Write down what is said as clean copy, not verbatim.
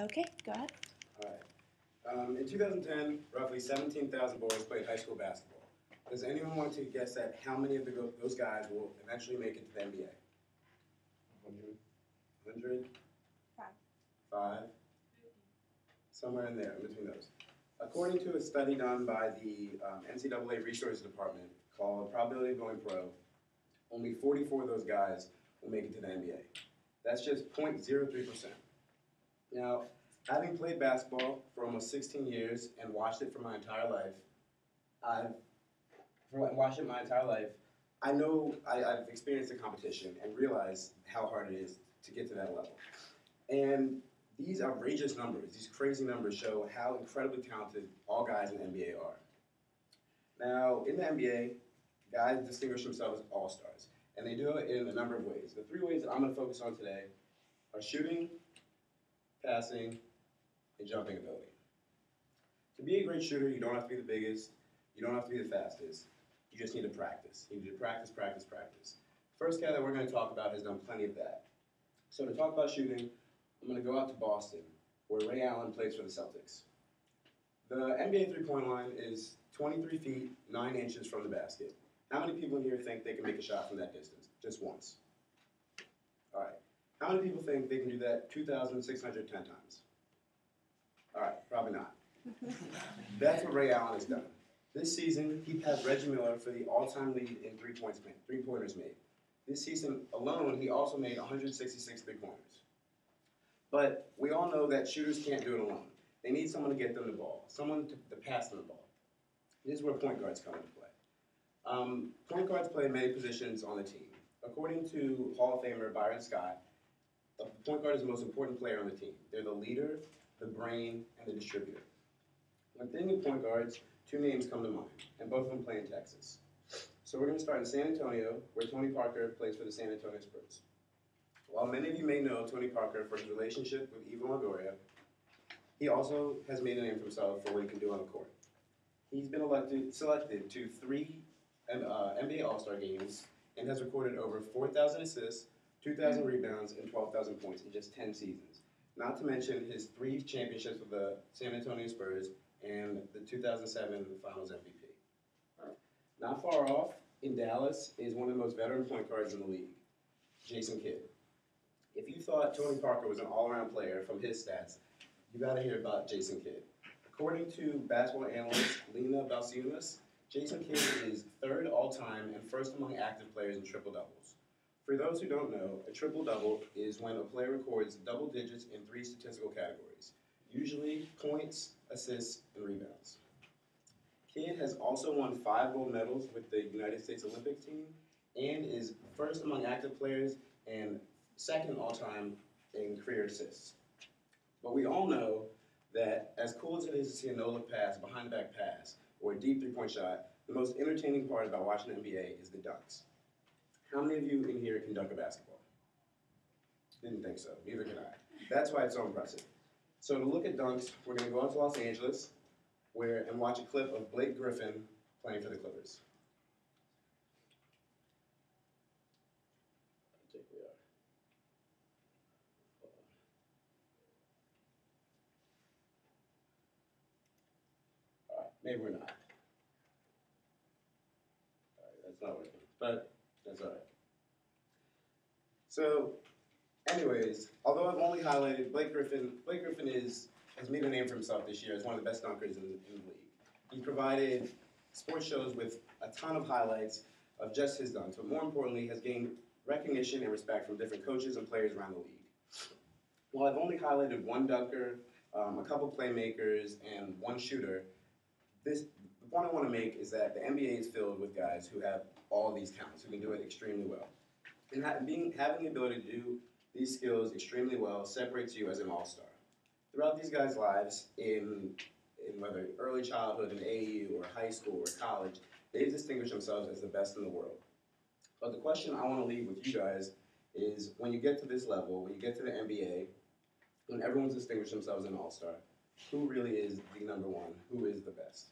Okay, go ahead. All right. In 2010, roughly 17,000 boys played high school basketball. Does anyone want to guess at how many of those guys will eventually make it to the NBA? 100? 100? Five. 5? Somewhere in there, in between those. According to a study done by the NCAA Resources Department called Probability of Going Pro, only 44 of those guys will make it to the NBA. That's just 0.03%. Now, having played basketball for almost 16 years and watched it for my entire life, I know I've experienced the competition and realized how hard it is to get to that level. And these outrageous numbers, these crazy numbers show how incredibly talented all guys in the NBA are. Now, in the NBA, guys distinguish themselves as all-stars, and they do it in a number of ways. The 3 ways that I'm going to focus on today are shooting, passing, and jumping ability. To be a great shooter, you don't have to be the biggest, you don't have to be the fastest, you just need to practice. You need to practice, practice, practice. First guy that we're going to talk about has done plenty of that. So to talk about shooting, I'm going to go out to Boston, where Ray Allen plays for the Celtics. The NBA three-point line is 23 feet, 9 inches from the basket. How many people in here think they can make a shot from that distance? Just once. All right. How many people think they can do that 2,610 times? All right, probably not. That's what Ray Allen has done. This season, he passed Reggie Miller for the all-time lead in three-pointers made. This season alone, he also made 166 three-pointers. But we all know that shooters can't do it alone. They need someone to get them the ball, someone to pass them the ball. This is where point guards come into play. Point guards play many positions on the team. According to Hall of Famer Byron Scott, the point guard is the most important player on the team. They're the leader, the brain, and the distributor. When thinking of point guards, 2 names come to mind, and both of them play in Texas. So we're going to start in San Antonio, where Tony Parker plays for the San Antonio Spurs. While many of you may know Tony Parker for his relationship with Eva Longoria, he also has made a name for himself for what he can do on the court. He's been selected to 3 NBA All-Star games and has recorded over 4,000 assists, 2,000 rebounds, and 12,000 points in just 10 seasons. Not to mention his 3 championships with the San Antonio Spurs and the 2007 Finals MVP. Not far off, in Dallas, is one of the most veteran point guards in the league, Jason Kidd. If you thought Tony Parker was an all-around player from his stats, you got to hear about Jason Kidd. According to basketball analyst Lena Balciunas, Jason Kidd is 3rd all-time and 1st among active players in triple-doubles. For those who don't know, a triple-double is when a player records double digits in 3 statistical categories, usually points, assists, and rebounds. Kidd has also won 5 gold medals with the United States Olympic team and is 1st among active players and 2nd all-time in career assists. But we all know that as cool as it is to see a no-look pass, behind-the-back pass, or a deep three-point shot, the most entertaining part about watching the NBA is the dunks. How many of you in here can dunk a basketball? Didn't think so. Neither can I. That's why it's so impressive. So to look at dunks, we're going to go out to Los Angeles and watch a clip of Blake Griffin playing for the Clippers. I think we are. All right, maybe we're not. All right, that's not working, but that's all right. So, anyways, although I've only highlighted Blake Griffin has made a name for himself this year as one of the best dunkers in the league. He provided sports shows with a ton of highlights of just his dunks, but more importantly, has gained recognition and respect from different coaches and players around the league. While I've only highlighted one dunker, a couple playmakers, and one shooter, the point I want to make is that the NBA is filled with guys who have all these talents, who can do it extremely well. And having the ability to do these skills extremely well separates you as an all-star. Throughout these guys' lives, in whether early childhood, in AAU, or high school, or college, they've distinguished themselves as the best in the world. But the question I want to leave with you guys is, when you get to this level, when you get to the NBA, when everyone's distinguished themselves as an all-star, who really is the number one? Who is the best?